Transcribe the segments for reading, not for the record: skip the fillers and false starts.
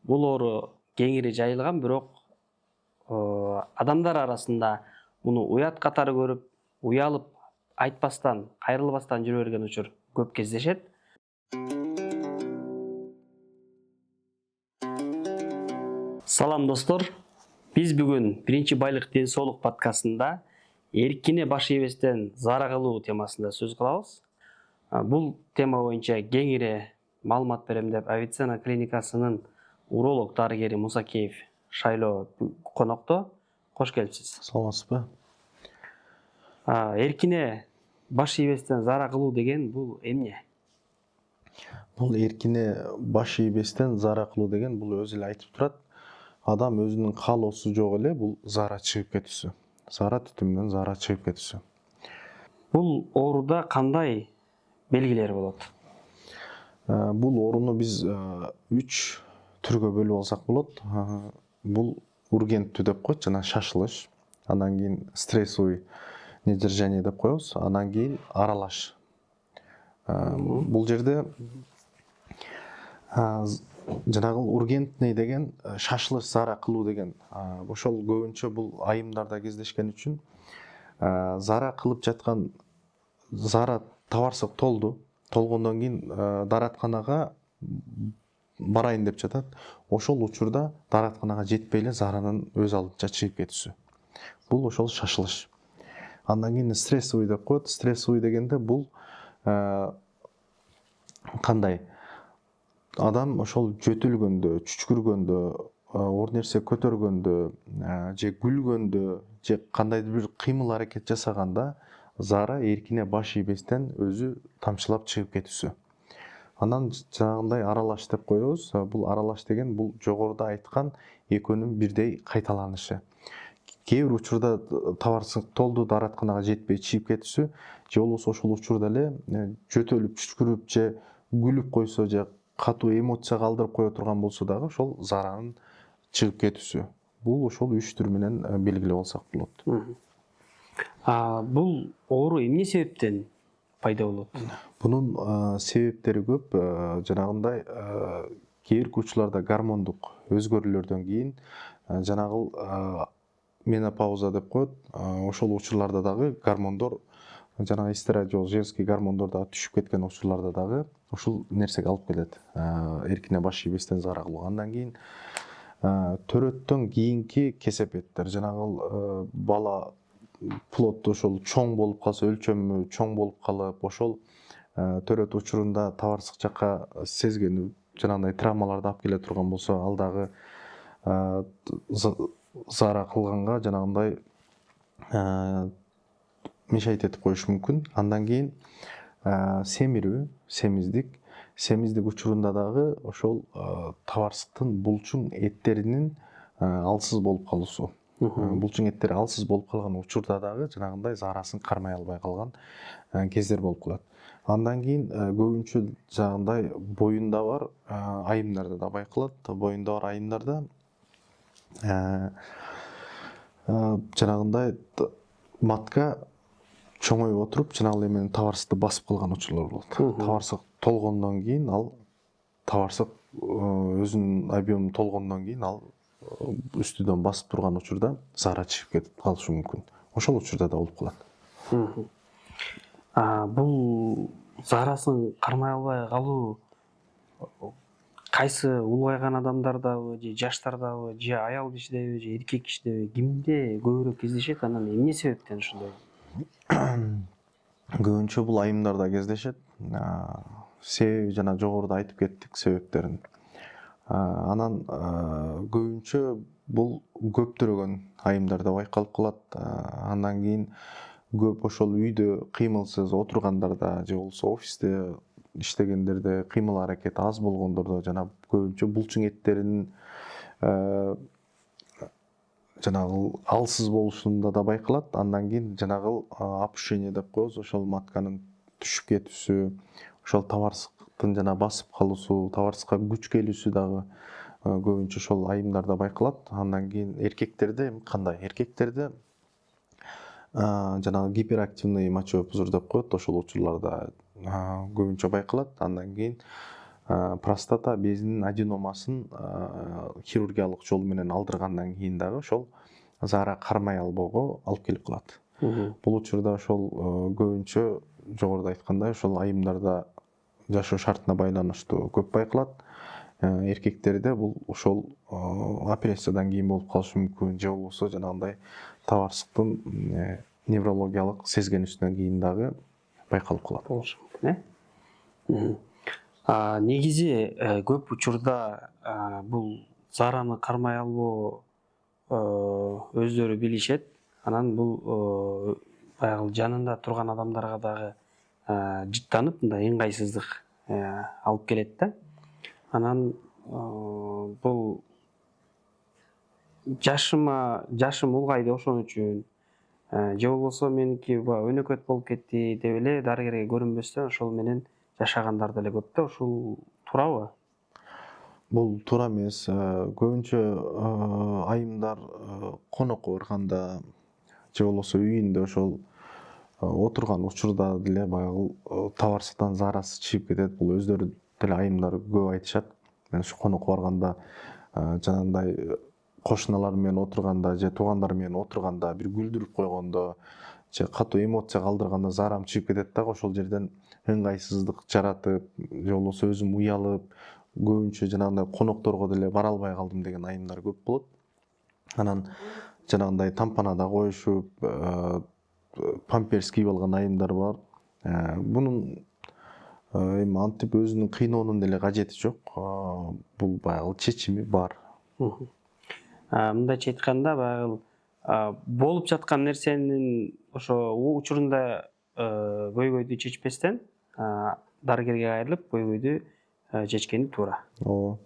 бул оору кеңири жайылган, бирок адамдар арасында муну уят катары көрүп, уялып айтпастан, кайрылбастан жүрө берген учур көп кездешет. Салам достор. Биз бүгүн биринчи байлык ден соолук подкастында эркине баш ийбестен заара кылуу темасында сөз кылабыз. Бул тема боюнча кеңири маалымат берем деп Авиценна клиникасынын уролог дарыгери Мусакеев Шайлоо конокто. Кош келипсиз. Саламатсызбы? Эркине баш ийбестен заара кылуу деген бул эмне? Бул эркине баш ийбестен заара кылуу деген бул өзү эле айтып турат. Адам өзүнүн каалоосу жок эле бул заара чыгып кетүүсү. Заара түтүмүнөн заара чыгып кетүүсү. Бул ооруда кандай белгилери болот? Бул ооруну биз 3 түргө бөлүп алсак болот. Бул ургенттүү деп коет, жана шашылыш. Андан кийин стрессовый недержание деп коебуз. Андан кийин аралаш. Бул жерде жанагы ургентный деген шашылыш заара кылуу деген ошол көбүнчө бул айымдарда кездешкен үчүн заара кылып жаткан заара табарсак толгондон кийин даратканага барайын деп жатат. Ошол учурда даратканага жетпей эле зааранын өз алдынча чыгып кетүүсү. Бул ошол шашылыш. Андан кийин стрессовый деп коет. Стрессовый дегенде бул кандай? Адам ошол жөтүлгөндө, чүчкүргөндө, оор нерсе көтөргөндө, же күлгөндө, же кандайдыр бир кыймыл аракет жасаганда заара эркине баш ийбестен өзү тамчылап чыгып кетүүсү. Анан жанагындай аралаш деп коебуз. Бул аралаш деген бул жогоруда айткан экөөнүн бирдей кайталанышы. Кээ бир учурда табарсак толду даратканага жетпей чыгып кетүүсү, же болбосо ошол учурда эле жөтөлүп, чүчкүрүп же күлүп койсо, же катуу эмоция калтырып кое турган болсо дагы ошол зааранын чыгып кетүүсү. Бул ошол 3 түр менен белгилеп алсак болот. Бул оору эмне себептен пайда болот? Бунун себептери көп. Жанагындай кээ бир учурларда гормондук өзгөрүүлөрдөн кийин жанагыл менопауза деп коет. Ошол учурларда дагы гормондор жана эстрадиол, женский гормондор дагы түшүп кеткен учурларда дагы ушул нерсеге алып келет. Эркине баш ийбестен заара кылуу. Андан кийин төрөттөн кийинки кесепеттер, жанагыл бала плод ошол чоң болуп калса, өлчөмү чоң болуп калып, ошол төрөт учурунда табарсак жакка сезгенүү, жанагындай травмаларды алып келе турган болсо, ал дагы заара кылганга жанагындай мешайт этип коюшу мүмкүн. Андан кийин семирүү, семиздик учурунда дагы ошол табарсыктын булчуң эттеринин алсыз болуп калуусу. Булчуң эттери алсыз болуп калган учурда дагы жанагындай заарасын кармай албай калган кездер болуп калат. Андан кийин көбүнчө жанагындай боюнда бар айымдарда да байкалат. Боюнда бар айымдарда жанагындай матка чоңоюп отуруп, жанагыл эменин табарсыкты басып калган учурлар болот. Табарсык толгондон кийин ал табарсык өзүнүн объему толгондон кийин ал үстүдөн басып турган учурда заара чыгып кетип калышы мүмкүн. Ошол учурда да болуп калат. Бул заарасын кармай албай калуу кайсы улгайган адамдардабы, же жаштардабы, же аял кишидеби, же эркек кишидеби, кимде көбүрөөк кездешет? Анан эмне себептен ушундай? Көбүнчө бул айымдарда кездешет. Себеби жана жогоруда айтып кеттик себептерин. Анан көбүнчө бул көптөргөн айымдарда байкалып калат. Андан кийин көп ошол үйдө кыймылсыз отургандарда, же болбосо офисте иштегендерде кыймыл аракет аз болгондордо жана көбүнчө булчуң эттеринин жанагыл алсыз болушунда да байкалат. Андан кийин жанагыл опущение деп коебуз, ошол матканын түшүп кетүүсү, ошол табарсыктын жана басып калуусу, табарсыкка күч келүүсү дагы көбүнчө ошол айымдарда байкалат. Андан кийин эркектерде кандай? Эркектерде жанагы гиперактивный мочевой пузырь деп коет, ошол учурларда көбүнчө байкалат. Андан кийин простата безинин аденомасын хирургиялык жол менен алдыргандан кийин дагы ошол заара кармай албоого алып келип калат. Бул учурда ошол көбүнчө жогоруда айткандай ошол айымдарда жашоо шартына байланыштуу көп байкалат. Эркектерде бул ошол операциядан кийин болуп калышы мүмкүн, же болбосо жанагындай табарсыктын неврологиялык сезгенүүсүнөн кийин дагы байкалып калат. Болушу мүмкүн, негизи көп учурда бул заараны кармай албоо өздөрү билишет. Анан бул баягы жанында турган адамдарга дагы жыттанып мындай ыңгайсыздык алып келет да. Анан бул жашым улгайды ошон үчүн же болбосо меники өнөкөт болуп кетти деп эле дарыгерге көрүнбөстөн ошол менен жашагандар деле көп да. Ушул туурабы? Бул туура эмес. Көбүнчө айымдар конокко барганда же болбосо үйүндө ошол отурган учурда деле баягы табарсыктан заарасы чыгып кетет. Бул өздөрү деле айымдар көп айтышат. Мен ушу конокко барганда жанагындай кошуналар менен отурганда же туугандар менен отурганда бир күлдүрүп койгондо же катуу эмоция калтырганда заарам чыгып кетет дагы, ошол жерден ыңгайсыздык жаратып же болбосо өзүм уялып көбүнчө жанагындай конокторго деле бара албай калдым деген айымдар көп болот. Анан жанагындай тампонада коюшуп памперс кийип алган айымдар бар. Бунун эми антип өзүнүн кыйноонун деле кажети жок. Бул баягы чечими бар. Мындайча айтканда баягы болуп жаткан нерсенин ошо учурунда көйгөйдү чечпестен дарыгерге кайрылып көйгөйдү чечкени туура. Ооба.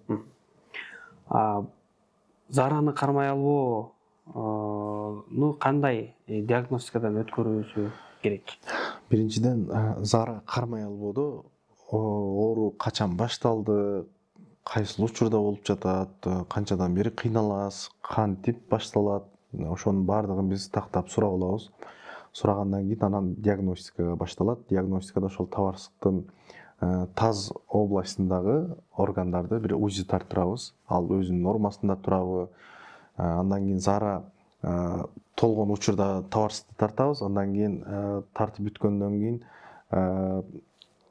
Заараны кармай албоону кандай диагностикадан өткөрүүсү керек? Биринчиден заара кармай албоодо оору качан башталды, кайсыл учурда болуп жатат, канчадан бери кыйналасыз, кантип башталат, ошонун баардыгын биз тактап сурап алабыз. Сурагандан кийин анан диагностикага башталат. Диагностикада ошол табарсыктын таз областындагы органдарды бир УЗИ тарттырабыз. Ал өзүнүн нормасында турабы. Андан кийин заара толгон учурда табарсыкты тартабыз. Андан кийин тартып бүткөндөн кийин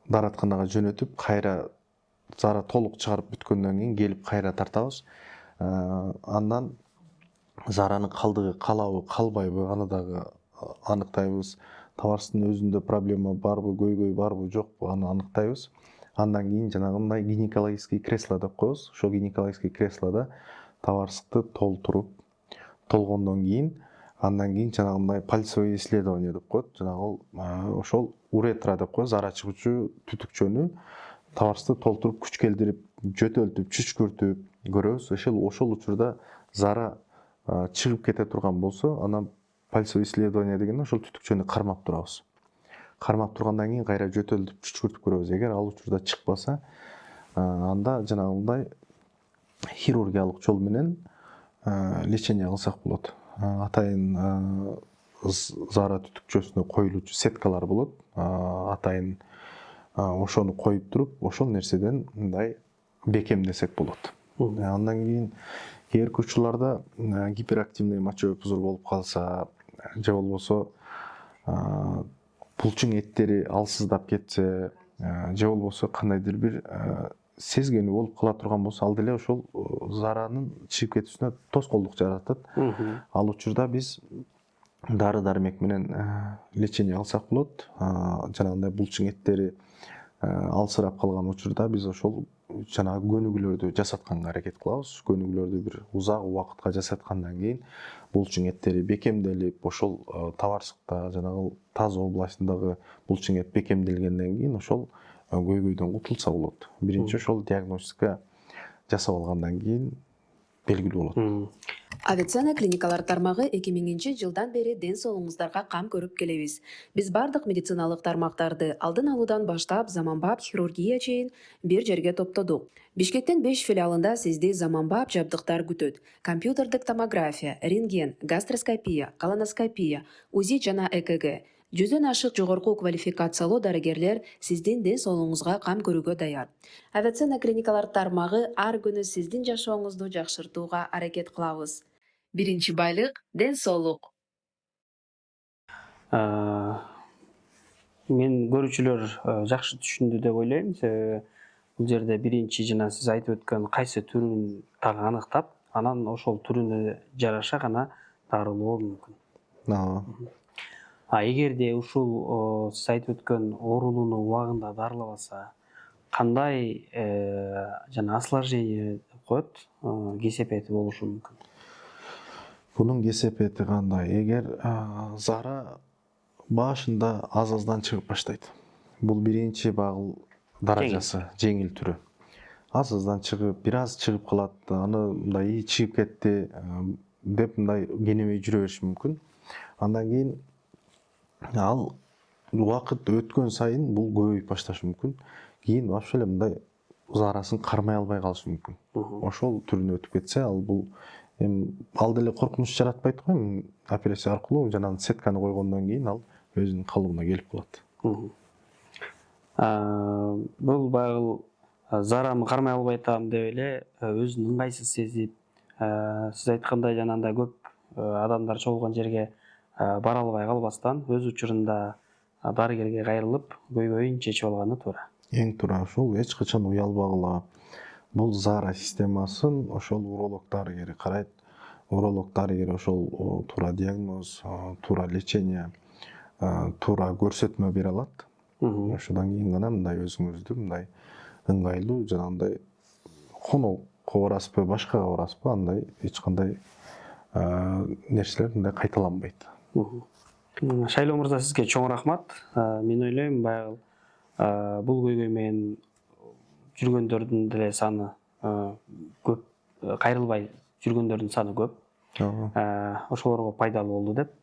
дааратканага жөнөтүп, кайра заара толук чыгарып бүткөндөн кийин келип кайра тартабыз. Андан зааранын калдыгы калабы, калбайбы аны дагы аныктайбыз. Табарсыктын өзүндө проблема барбы, көйгөй барбы, жокпу аны аныктайбыз. Андан кийин жанагындай гинекологический кресло деп коебуз. Ошол гинекологический креслодо табарсыкты толтуруп, толгондон кийин андан кийин жанагындай пальцевое исследование деп коет. Жанагы ошол уретра деп коебуз, заара чыгуучу түтүкчөнү табарсыкты толтуруп, күч келтирип, жөтөлтүп, чүчкүртүп көрөбүз. Ошол учурда заара чыгып кете турган болсо, анан пальцевое исследование дегенде ошол түтүкчөнү кармап турабыз. Кармап тургандан кийин кайра жөтөлтүп, чүчкүртүп көрөбүз. Эгер ал учурда чыкпаса, анда жанагындай хирургиялык жол менен лечение кылсак болот. Атайын заара түтүкчөсүнө коюлуучу сеткалар болот. Атайын ошону коюп туруп, ошол нерседен мындай бекемдесек болот. Андан кийин кээинки учурларда гиперактивный мочевой пузырь болуп калса, же болбосо булчуң эттери алсыздап кетсе, же болбосо кандайдыр бир сезгенүү болуп кала турган болсо, ал деле ошол зааранын чыгып кетүүсүнө тоскоолдук жаратат. Ал учурда биз дары дармек менен лечение кылсак болот. Жанагындай булчуң эттери алсырап калган учурда биз ошол жанагы көнүгүүлөрдү жасатканга аракет кылабыз. Көнүгүүлөрдү бир узак убакытка жасаткандан кийин булчуң эттери бекемделип, ошол табарсыкта жанагы таз областындагы булчуң эт бекемделгенден кийин ошол көйгөйдөн кутулса болот. Биринчи ошол диагностика жасап алгандан кийин белгилүү болот. Авиценна клиникалар тармагы 2000-жылдан бери ден соолугуңуздарга кам көрүп келебиз. Биз бардык медициналык тармактарды алдын алуудан баштап заманбап хирургия чейин бир жерге топтодук. Бишкектин 5 филиалында сизди заманбап жабдыктар күтөт. Компьютердик томография, рентген, гастроскопия, колоноскопия, УЗИ жана ЭКГ. 100дөн ашык жогорку квалификациялуу дарыгерлер сиздин ден соолугуңузга кам көрүүгө даяр. Авиценна клиникалар тармагы ар күнү сиздин жашооңузду жакшыртууга аракет кылабыз. Биринчи байлык — ден соолук. Мен көрүүчүлөр жакшы түшүндү деп ойлойм. Себеби бул жерде биринчи жана сиз айтып өткөн кайсы түрүн дагы аныктап, анан ошол түрүнө жараша гана дарылоо мүмкүн. Эгерде ушул сиз айтып өткөн оорулууну убагында дарылабаса, кандай жана осложнение деп коет, кесепети болушу мүмкүн? Бунун кесепети кандай? Эгер зара башында аз-аздан чыгып баштайт. Бул биринчи багыл даражасы, жеңил түрү. Аз-аздан чыгып, бир аз чыгып калат, аны мындай чыгып кетти деп мындай кенебей жүрө бериши мүмкүн. Андан кийин ал убакыт өткөн сайын бул көбөйүп башташы мүмкүн. Кийин вообще эле мындай зарасын кармай албай калышы мүмкүн. Ошол түрүнө өтүп кетсе, ал бул ал деле коркунуч жаратпайт го. Операция аркылуу жана сетканы койгондон кийин ал өзүнүн калыбына келип калат. Бул багыл зарамы кармай албай атам деп эле өзүн ыңгайсыз сезип, сиз айткандай жанагындай көп адамдар чогулган жерге бара албай калбастан, өз учурунда дарыгерге кайрылып, көйгөйүн чечип алганы туура. Эң туура ошол, эч качан уялбагыла. Бул зара системасын ошол уролог дарыгери карайт. Уролог дарыгери ошол туура диагноз, туура лечение, туура көрсөтмө бере алат. Ошондон кийин гана мындай өзүңүздү мындай ыңгайлуу жана мындай конокко барасызбы, башкага барасызбы, андай эч кандай нерселер мындай кайталанбайт. Шайлоо мырза, сизге чоң рахмат. Мен ойлойм, баягы бул көйгөй менен жүргөндөрдүн деле саны көп, кайрылбай жүргөндөрдүн саны көп. Ошолорго пайдалуу болду деп.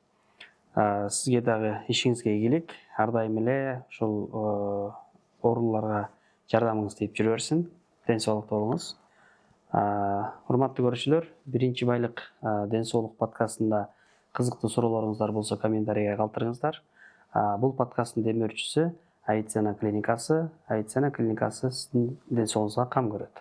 Сизге дагы ишиңизге ийгилик, ар дайым эле ушул ооруларга жардамыңыз тийип жүрө берсин. Ден соолукта болуңуз. Урматтуу көрүүчүлөр, биринчи байлык ден соолук подкастында кызыктуу суроолоруңуздар болсо комментарийге калтырыңыздар. Бул подкасттын демөөрчүсү Авиценна клиникасы. Авиценна клиникасы сиздин ден соолугуңузга кам көрөт.